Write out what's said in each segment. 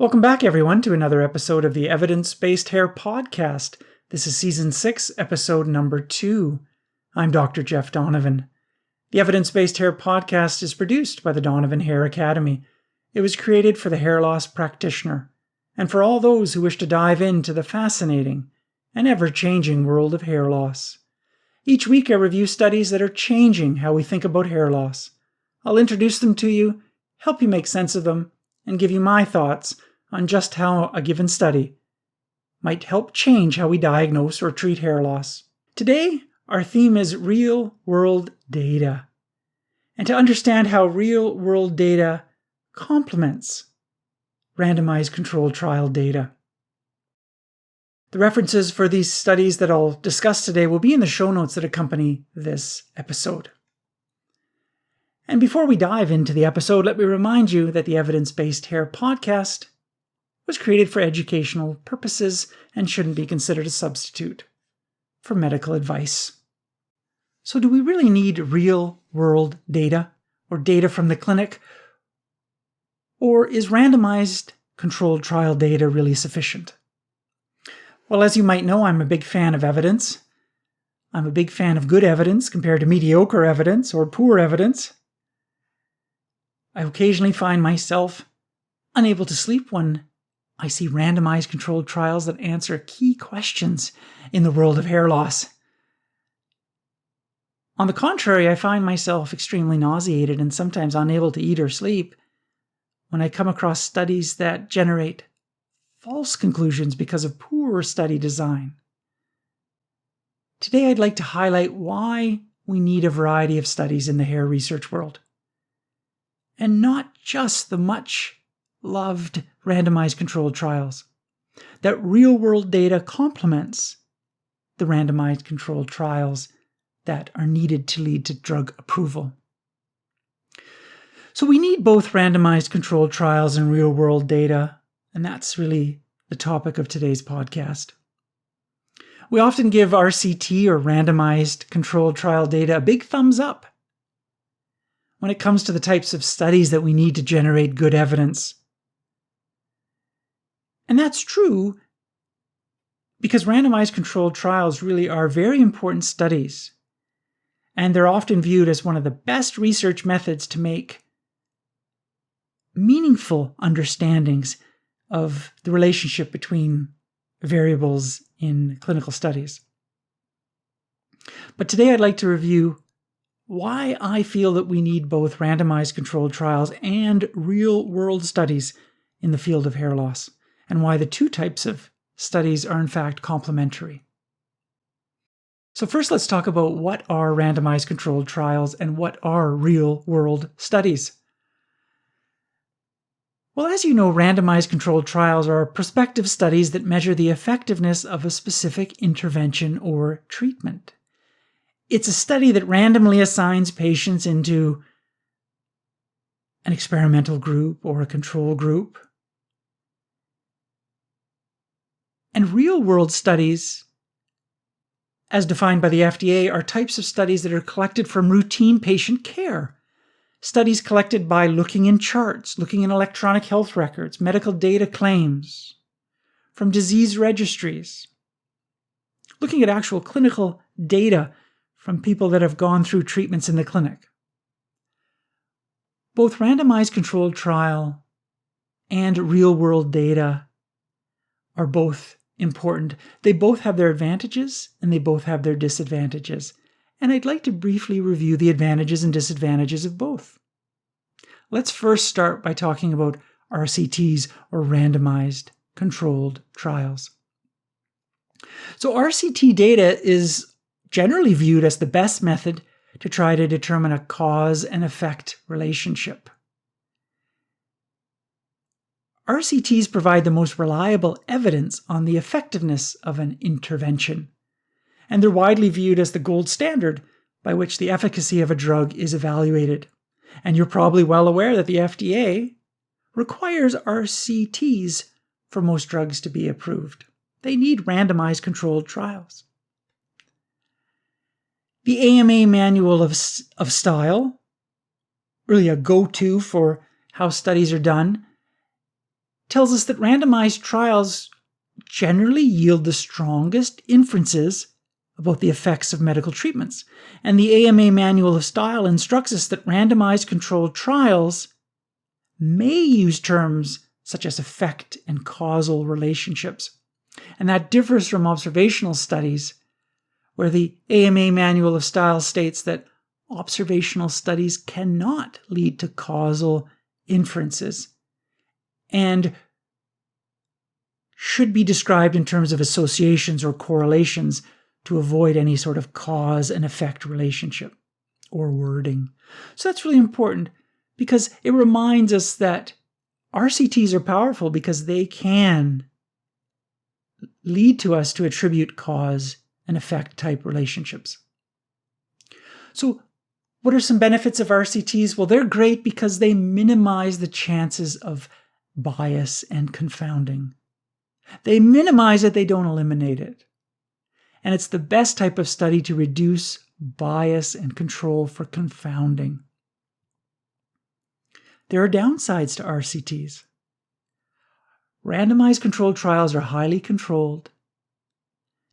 Welcome back, everyone, to another episode of the Evidence-Based Hair Podcast. This is Season 6, Episode number 2. I'm Dr. Jeff Donovan. The Evidence-Based Hair Podcast is produced by the Donovan Hair Academy. It was created for the hair loss practitioner, and for all those who wish to dive into the fascinating and ever-changing world of hair loss. Each week I review studies that are changing how we think about hair loss. I'll introduce them to you, help you make sense of them, and give you my thoughts on just how a given study might help change how we diagnose or treat hair loss. Today, our theme is real-world data, and to understand how real-world data complements randomized controlled trial data. The references for these studies that I'll discuss today will be in the show notes that accompany this episode. And before we dive into the episode, let me remind you that the Evidence-Based Hair Podcast was created for educational purposes and shouldn't be considered a substitute for medical advice. So do we really need real-world data or data from the clinic? Or is randomized controlled trial data really sufficient? Well, as you might know, I'm a big fan of evidence. I'm a big fan of good evidence compared to mediocre evidence or poor evidence. I occasionally find myself unable to sleep when I see randomized controlled trials that answer key questions in the world of hair loss. On the contrary, I find myself extremely nauseated and sometimes unable to eat or sleep when I come across studies that generate false conclusions because of poor study design. Today, I'd like to highlight why we need a variety of studies in the hair research world, and not just the much-loved randomized controlled trials. That real-world data complements the randomized controlled trials that are needed to lead to drug approval. So we need both randomized controlled trials and real-world data, and that's really the topic of today's podcast. We often give RCT, or randomized controlled trial data, a big thumbs up when it comes to the types of studies that we need to generate good evidence. And that's true because randomized controlled trials really are very important studies, and they're often viewed as one of the best research methods to make meaningful understandings of the relationship between variables in clinical studies. But today I'd like to review why I feel that we need both randomized controlled trials and real-world studies in the field of hair loss, and why the two types of studies are in fact complementary. So first, let's talk about what are randomized controlled trials and what are real-world studies. Well, as you know, randomized controlled trials are prospective studies that measure the effectiveness of a specific intervention or treatment. It's a study that randomly assigns patients into an experimental group or a control group. And real-world studies, as defined by the FDA, are types of studies that are collected from routine patient care. Studies collected by looking in charts, looking in electronic health records, medical data claims, from disease registries, looking at actual clinical data from people that have gone through treatments in the clinic. Both randomized controlled trial and real-world data are both important. They both have their advantages and they both have their disadvantages. And I'd like to briefly review the advantages and disadvantages of both. Let's first start by talking about RCTs, or randomized controlled trials. So RCT data is generally viewed as the best method to try to determine a cause and effect relationship. RCTs provide the most reliable evidence on the effectiveness of an intervention, and they're widely viewed as the gold standard by which the efficacy of a drug is evaluated. And you're probably well aware that the FDA requires RCTs for most drugs to be approved. They need randomized controlled trials. The AMA Manual of Style, really a go-to for how studies are done, tells us that randomized trials generally yield the strongest inferences about the effects of medical treatments. And the AMA Manual of Style instructs us that randomized controlled trials may use terms such as effect and causal relationships. And that differs from observational studies, where the AMA Manual of Style states that observational studies cannot lead to causal inferences and should be described in terms of associations or correlations to avoid any sort of cause and effect relationship or wording. So that's really important because it reminds us that RCTs are powerful because they can lead to us to attribute cause and effect type relationships. So what are some benefits of RCTs? Well, they're great because they minimize the chances of bias and confounding. They minimize it, they don't eliminate it. And it's the best type of study to reduce bias and control for confounding. There are downsides to RCTs. Randomized controlled trials are highly controlled.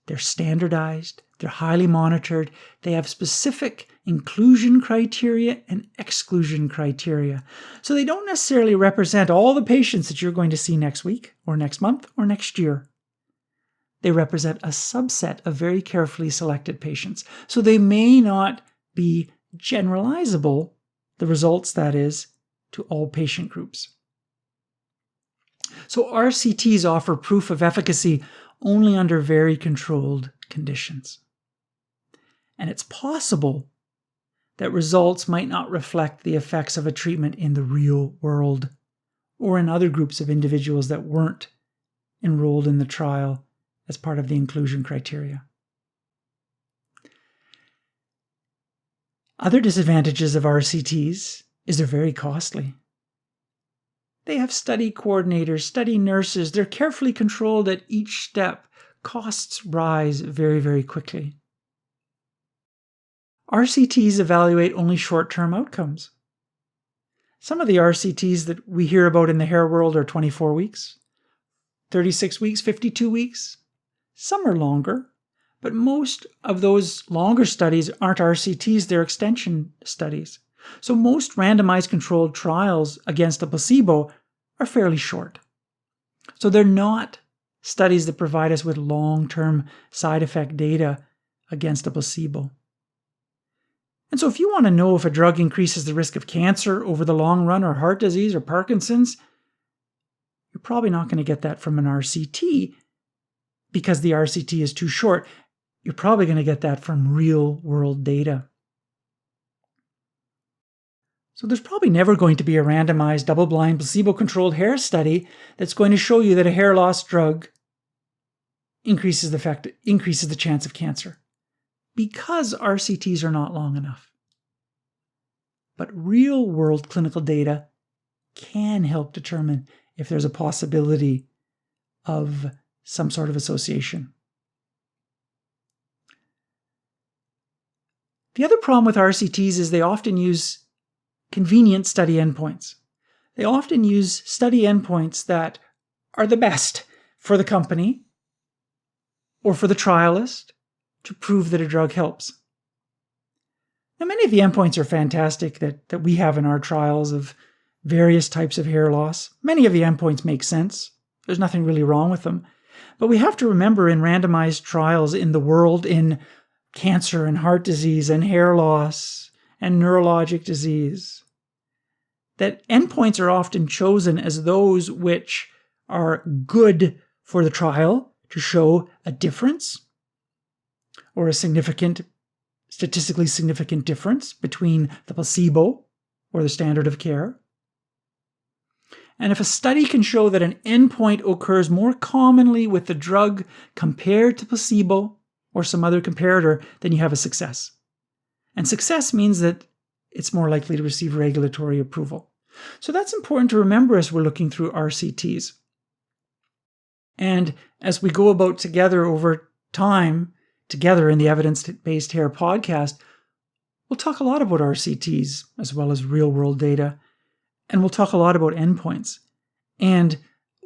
They're standardized. They're highly monitored. They have specific inclusion criteria and exclusion criteria. So they don't necessarily represent all the patients that you're going to see next week or next month or next year. They represent a subset of very carefully selected patients. So they may not be generalizable, the results that is, to all patient groups. So RCTs offer proof of efficacy only under very controlled conditions. And it's possible that results might not reflect the effects of a treatment in the real world or in other groups of individuals that weren't enrolled in the trial as part of the inclusion criteria. Other disadvantages of RCTs is they're very costly. They have study coordinators, study nurses. They're carefully controlled at each step. Costs rise very, very quickly. RCTs evaluate only short-term outcomes. Some of the RCTs that we hear about in the hair world are 24 weeks, 36 weeks, 52 weeks. Some are longer, but most of those longer studies aren't RCTs, they're extension studies. So most randomized controlled trials against a placebo are fairly short. So they're not studies that provide us with long-term side effect data against a placebo. And so if you want to know if a drug increases the risk of cancer over the long run or heart disease or Parkinson's, you're probably not going to get that from an RCT because the RCT is too short. You're probably going to get that from real-world data. So there's probably never going to be a randomized, double-blind, placebo-controlled hair study that's going to show you that a hair loss drug increases the chance of cancer, because RCTs are not long enough. But real-world clinical data can help determine if there's a possibility of some sort of association. The other problem with RCTs is they often use convenient study endpoints. They often use study endpoints that are the best for the company or for the trialist to prove that a drug helps. Now, many of the endpoints are fantastic that we have in our trials of various types of hair loss. Many of the endpoints make sense. There's nothing really wrong with them. But we have to remember in randomized trials in the world, in cancer and heart disease and hair loss and neurologic disease, that endpoints are often chosen as those which are good for the trial to show a difference or a statistically significant difference between the placebo or the standard of care. And if a study can show that an endpoint occurs more commonly with the drug compared to placebo or some other comparator, then you have a success. And success means that it's more likely to receive regulatory approval. So that's important to remember as we're looking through RCTs. And as we go about together over time, together in the Evidence-Based Hair podcast, we'll talk a lot about RCTs as well as real-world data, and we'll talk a lot about endpoints. And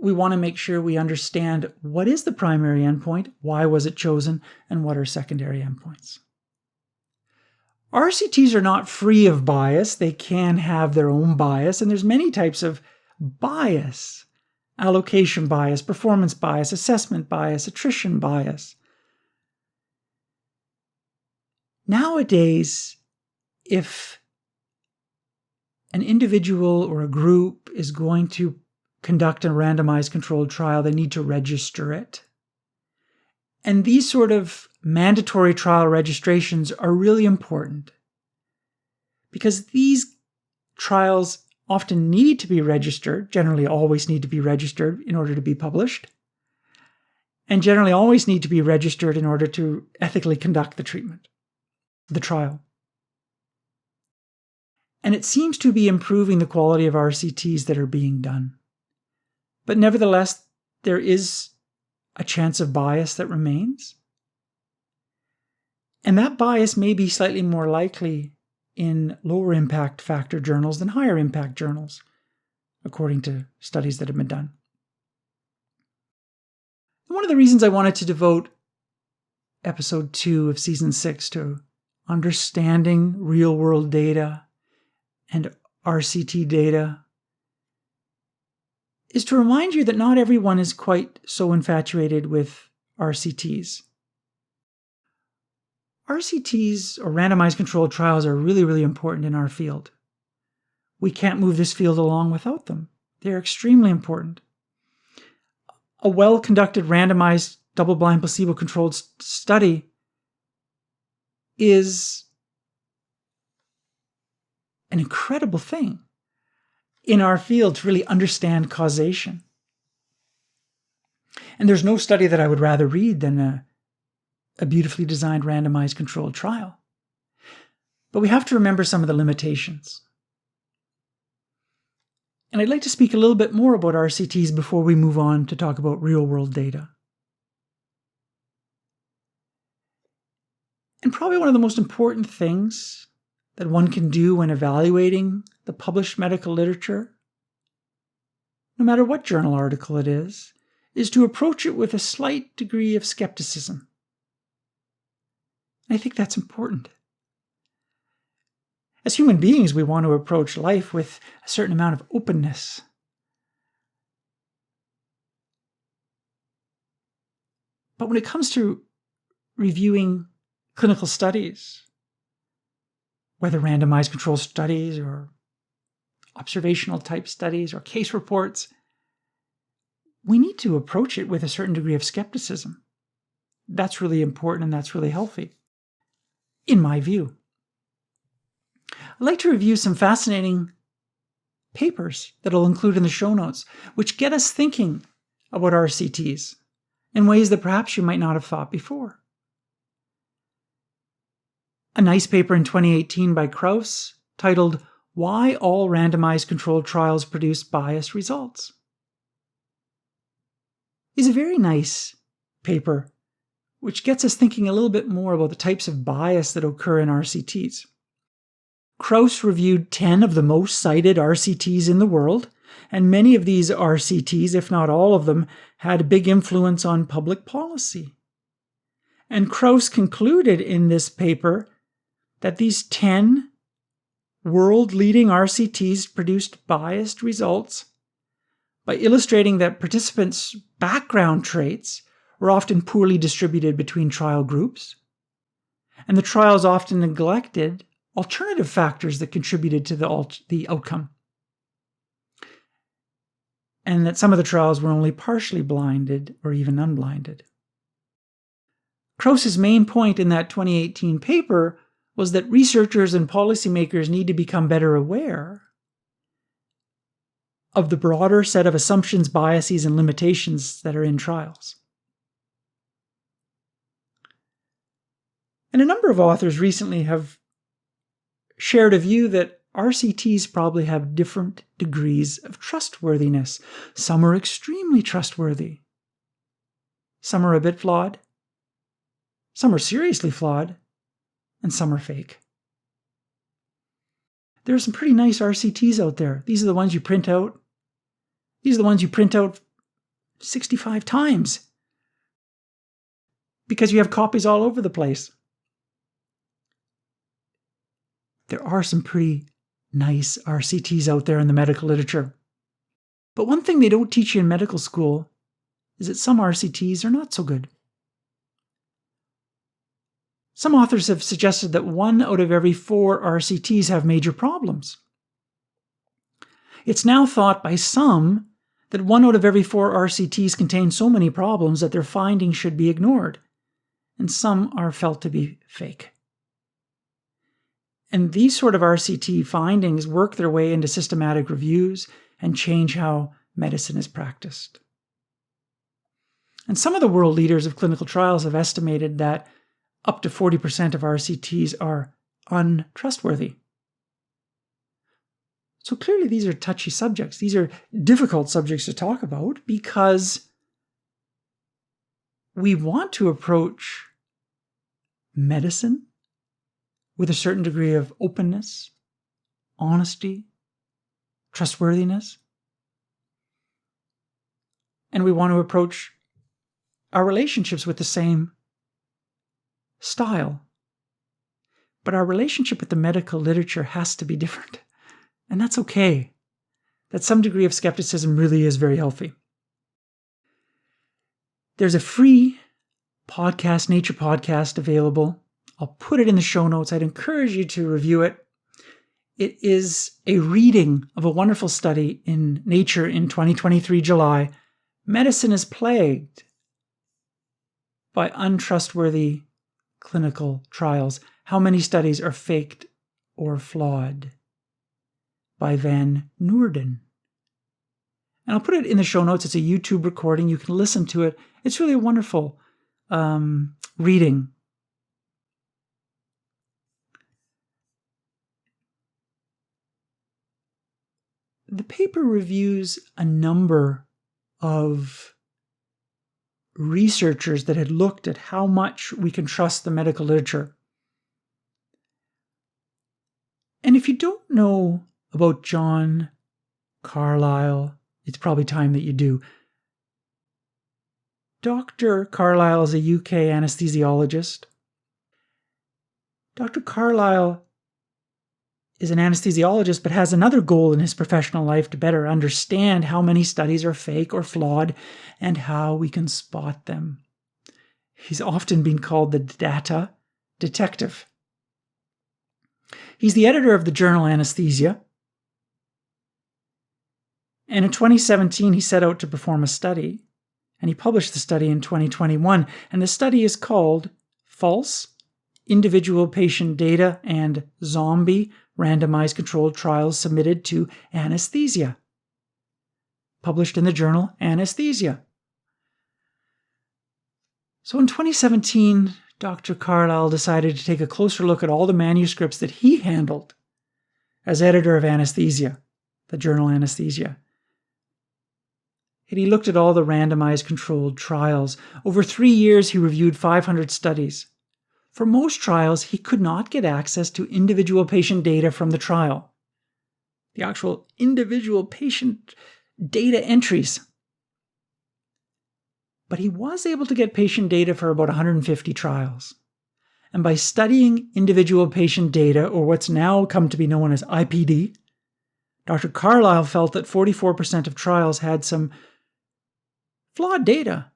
we want to make sure we understand what is the primary endpoint, why was it chosen, and what are secondary endpoints. RCTs are not free of bias. They can have their own bias, and there's many types of bias. Allocation bias, performance bias, assessment bias, attrition bias. Nowadays, if an individual or a group is going to conduct a randomized controlled trial, they need to register it. And these sort of mandatory trial registrations are really important because these trials often need to be registered, generally always need to be registered in order to be published, and generally always need to be registered in order to ethically conduct the treatment, the trial. And it seems to be improving the quality of RCTs that are being done. But nevertheless, there is a chance of bias that remains. And that bias may be slightly more likely in lower impact factor journals than higher impact journals, according to studies that have been done. One of the reasons I wanted to devote episode 2 of season 6 to understanding real-world data and RCT data is to remind you that not everyone is quite so infatuated with RCTs. RCTs, or randomized controlled trials, are really, really important in our field. We can't move this field along without them. They're extremely important. A well-conducted randomized double-blind placebo-controlled study is an incredible thing in our field to really understand causation. And there's no study that I would rather read than a beautifully designed randomized controlled trial. But we have to remember some of the limitations. And I'd like to speak a little bit more about RCTs before we move on to talk about real-world data. And probably one of the most important things that one can do when evaluating the published medical literature, no matter what journal article it is to approach it with a slight degree of skepticism. I think that's important. As human beings, we want to approach life with a certain amount of openness. But when it comes to reviewing clinical studies, whether randomized controlled studies or observational type studies or case reports, we need to approach it with a certain degree of skepticism. That's really important and that's really healthy, in my view. I'd like to review some fascinating papers that I'll include in the show notes, which get us thinking about RCTs in ways that perhaps you might not have thought before. A nice paper in 2018 by Krauss titled, "Why All Randomized Controlled Trials Produce Biased Results," is a very nice paper which gets us thinking a little bit more about the types of bias that occur in RCTs. Krauss reviewed 10 of the most cited RCTs in the world, and many of these RCTs, if not all of them, had a big influence on public policy. And Krauss concluded in this paper that these 10 world-leading RCTs produced biased results by illustrating that participants' background traits were often poorly distributed between trial groups, and the trials often neglected alternative factors that contributed to the outcome, and that some of the trials were only partially blinded or even unblinded. Krauss's main point in that 2018 paper was that researchers and policymakers need to become better aware of the broader set of assumptions, biases, and limitations that are in trials. And a number of authors recently have shared a view that RCTs probably have different degrees of trustworthiness. Some are extremely trustworthy. Some are a bit flawed. Some are seriously flawed. And some are fake. There are some pretty nice RCTs out there. These are the ones you print out. These are the ones you print out 65 times because you have copies all over the place. There are some pretty nice RCTs out there in the medical literature. But one thing they don't teach you in medical school is that some RCTs are not so good. Some authors have suggested that 1 out of every 4 RCTs have major problems. It's now thought by some that 1 out of every 4 RCTs contain so many problems that their findings should be ignored, and some are felt to be fake. And these sort of RCT findings work their way into systematic reviews and change how medicine is practiced. And some of the world leaders of clinical trials have estimated that up to 40% of RCTs are untrustworthy. So clearly these are touchy subjects. These are difficult subjects to talk about because we want to approach medicine with a certain degree of openness, honesty, trustworthiness. And we want to approach our relationships with the same style. But our relationship with the medical literature has to be different. And that's okay. That some degree of skepticism really is very healthy. There's a free podcast, nature podcast available. I'll put it in the show notes. I'd encourage you to review it. It is a reading of a wonderful study in Nature in 2023 July. Medicine is plagued by untrustworthy clinical trials. How many studies are faked or flawed? By Van Noorden. And I'll put it in the show notes. It's a YouTube recording. You can listen to it. It's really a wonderful reading. The paper reviews a number of researchers that had looked at how much we can trust the medical literature. And if you don't know about John Carlisle, it's probably time that you do. Dr. Carlisle is a UK anesthesiologist. Dr. Carlisle is an anesthesiologist, but has another goal in his professional life to better understand how many studies are fake or flawed and how we can spot them. He's often been called the data detective. He's the editor of the journal Anesthesia. And in 2017, he set out to perform a study, and he published the study in 2021. And the study is called False, Individual Patient Data and Zombie Randomized Controlled Trials Submitted to Anesthesia, published in the journal Anesthesia. So in 2017, Dr. Carlisle decided to take a closer look at all the manuscripts that he handled as editor of Anesthesia, the journal Anesthesia. And he looked at all the randomized controlled trials. Over 3 years, he reviewed 500 studies. For most trials, he could not get access to individual patient data from the trial. The actual individual patient data entries. But he was able to get patient data for about 150 trials. And by studying individual patient data, or what's now come to be known as IPD, Dr. Carlisle felt that 44% of trials had some flawed data.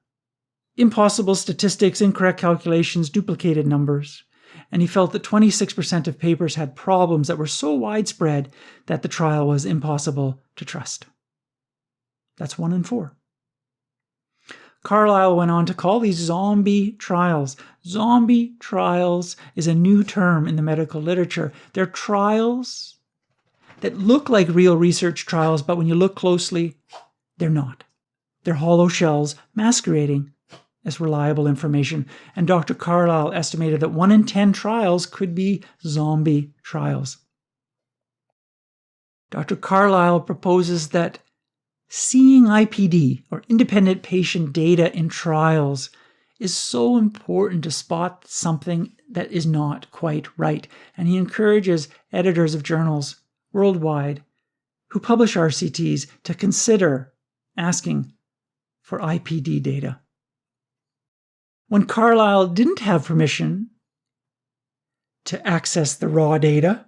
Impossible statistics, incorrect calculations, duplicated numbers. And he felt that 26% of papers had problems that were so widespread that the trial was impossible to trust. That's 1 in 4. Carlisle went on to call these zombie trials. Zombie trials is a new term in the medical literature. They're trials that look like real research trials, but when you look closely, they're not. They're hollow shells masquerading as reliable information. And Dr. Carlisle estimated that 1 in 10 trials could be zombie trials. Dr. Carlisle proposes that seeing IPD, or independent patient data in trials, is so important to spot something that is not quite right. And he encourages editors of journals worldwide who publish RCTs to consider asking for IPD data. When Carlisle didn't have permission to access the raw data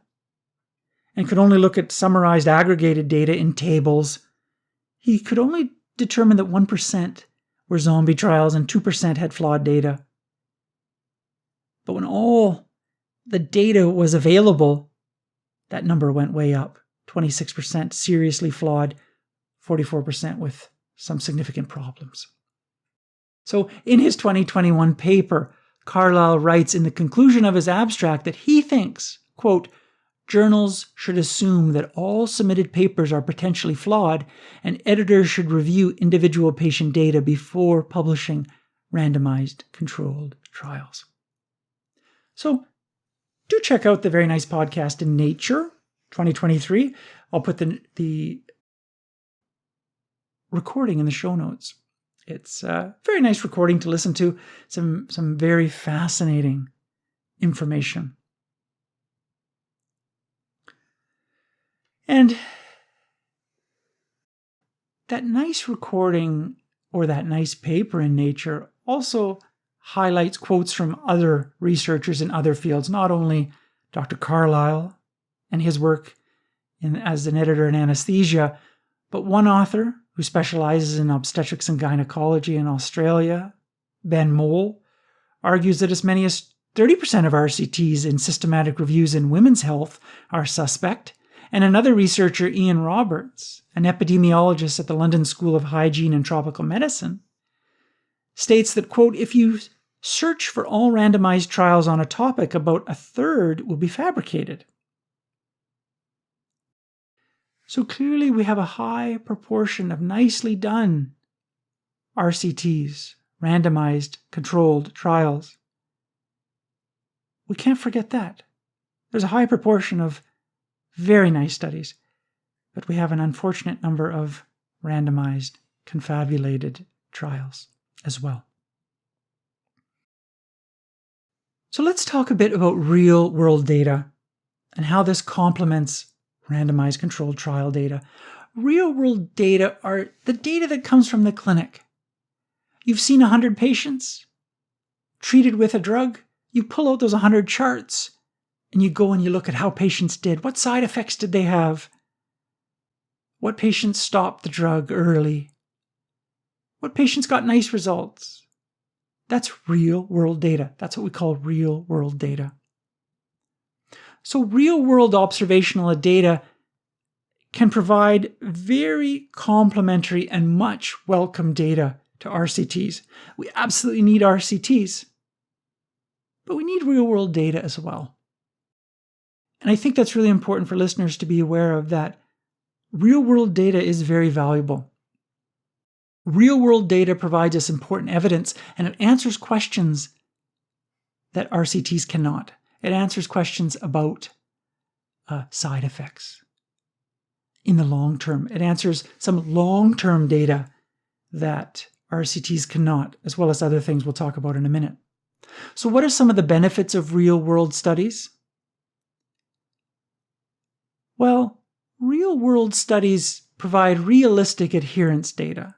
and could only look at summarized aggregated data in tables, he could only determine that 1% were zombie trials and 2% had flawed data. But when all the data was available, that number went way up. 26% seriously flawed, 44% with some significant problems. So in his 2021 paper, Carlisle writes in the conclusion of his abstract that he thinks, quote, journals should assume that all submitted papers are potentially flawed, and editors should review individual patient data before publishing randomized controlled trials. So do check out the very nice podcast in Nature 2023. I'll put the recording in the show notes. It's a very nice recording to listen to, some very fascinating information. And that nice recording or that nice paper in Nature also highlights quotes from other researchers in other fields, not only Dr. Carlisle and his work as an editor in anesthesia, but one author who specializes in obstetrics and gynecology in Australia, Ben Mole, argues that as many as 30% of RCTs in systematic reviews in women's health are suspect. And another researcher, Ian Roberts, an epidemiologist at the London School of Hygiene and Tropical Medicine, states that, quote, if you search for all randomized trials on a topic, about a third will be fabricated. So clearly we have a high proportion of nicely done RCTs, randomized controlled trials. We can't forget that. There's a high proportion of very nice studies, but we have an unfortunate number of randomized, confabulated trials as well. So let's talk a bit about real-world data and how this complements randomized controlled trial data. Real-world data are the data that comes from the clinic. You've seen 100 patients treated with a drug. You pull out those 100 charts and you go and you look at how patients did. What side effects did they have? What patients stopped the drug early? What patients got nice results? That's real-world data. That's what we call real-world data. So real-world observational data can provide very complementary and much welcome data to RCTs. We absolutely need RCTs, but we need real-world data as well. And I think that's really important for listeners to be aware of, that real-world data is very valuable. Real-world data provides us important evidence, and it answers questions that RCTs cannot. It answers questions about side effects in the long term. It answers some long-term data that RCTs cannot, as well as other things we'll talk about in a minute. So what are some of the benefits of real-world studies? Well, real-world studies provide realistic adherence data.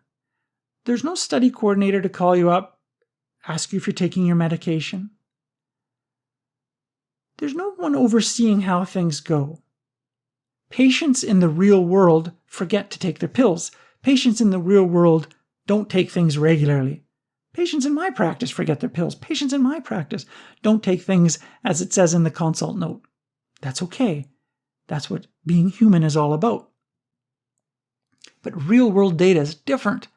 There's no study coordinator to call you up, ask you if you're taking your medication. There's no one overseeing how things go. Patients in the real world forget to take their pills. Patients in the real world don't take things regularly. Patients in my practice forget their pills. Patients in my practice don't take things as it says in the consult note. That's okay. That's what being human is all about. But real-world data is different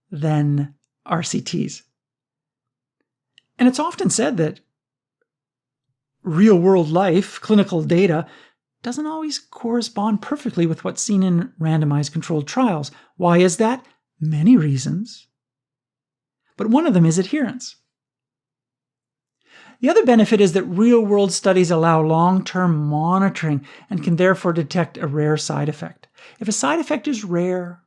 than RCTs. And it's often said that real-world life, clinical data, doesn't always correspond perfectly with what's seen in randomized controlled trials. Why is that? Many reasons. But one of them is adherence. The other benefit is that real-world studies allow long-term monitoring and can therefore detect a rare side effect. If a side effect is rare,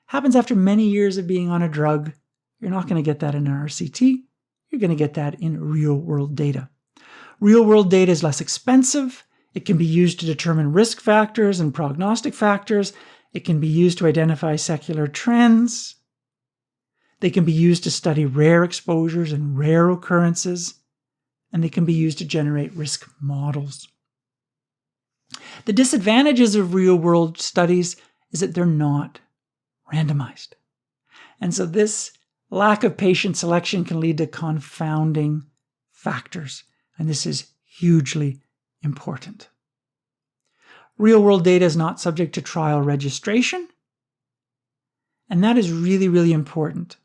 happens after many years of being on a drug, you're not going to get that in an RCT. You're going to get that in real-world data. Real-world data is less expensive. It can be used to determine risk factors and prognostic factors. It can be used to identify secular trends. They can be used to study rare exposures and rare occurrences, and they can be used to generate risk models. The disadvantages of real-world studies is that they're not randomized. And so this lack of patient selection can lead to confounding factors, and this is hugely important. Real-world data is not subject to trial registration, and that is really, really important.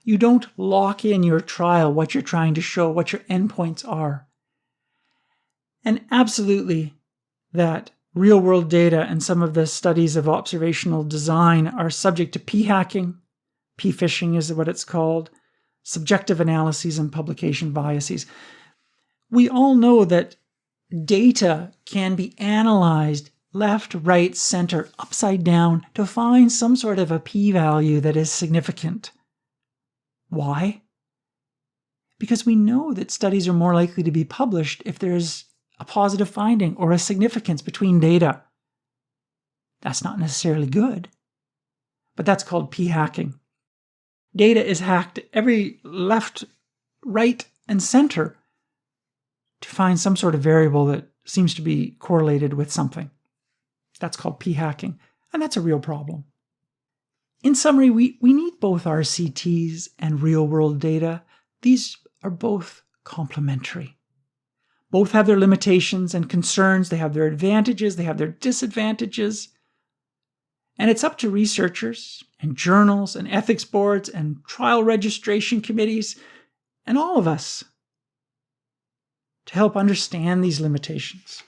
You don't lock in your trial what you're trying to show, what your endpoints are. And absolutely that real-world data and some of the studies of observational design are subject to p-hacking. P-phishing is what it's called, subjective analyses and publication biases. We all know that data can be analyzed left, right, center, upside down to find some sort of a p-value that is significant. Why? Because we know that studies are more likely to be published if there's a positive finding or a significance between data. That's not necessarily good, but that's called p-hacking. Data is hacked every left, right, and center to find some sort of variable that seems to be correlated with something. That's called p-hacking, and that's a real problem. In summary, we need both RCTs and real-world data. These are both complementary. Both have their limitations and concerns. They have their advantages. They have their disadvantages. And it's up to researchers and journals and ethics boards and trial registration committees and all of us to help understand these limitations.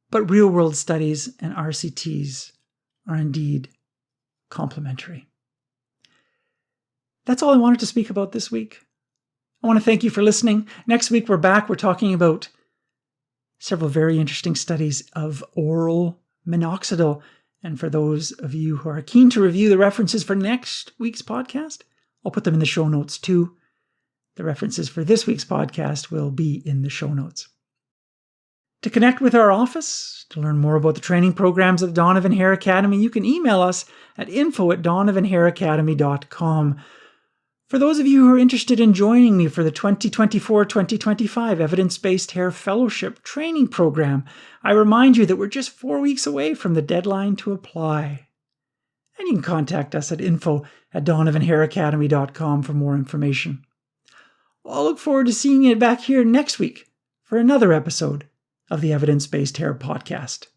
But real-world studies and RCTs are indeed complementary. That's all I wanted to speak about this week. I want to thank you for listening. Next week we're back. We're talking about several very interesting studies of oral minoxidil. And for those of you who are keen to review the references for next week's podcast, I'll put them in the show notes too. The references for this week's podcast will be in the show notes. To connect with our office, to learn more about the training programs of the Donovan Hair Academy, you can email us at info@donovanhairacademy.com. For those of you who are interested in joining me for the 2024-2025 Evidence-Based Hair Fellowship Training Program, I remind you that we're just 4 weeks away from the deadline to apply. And you can contact us at info@donovanhairacademy.com for more information. I'll look forward to seeing you back here next week for another episode of the Evidence-Based Hair Podcast.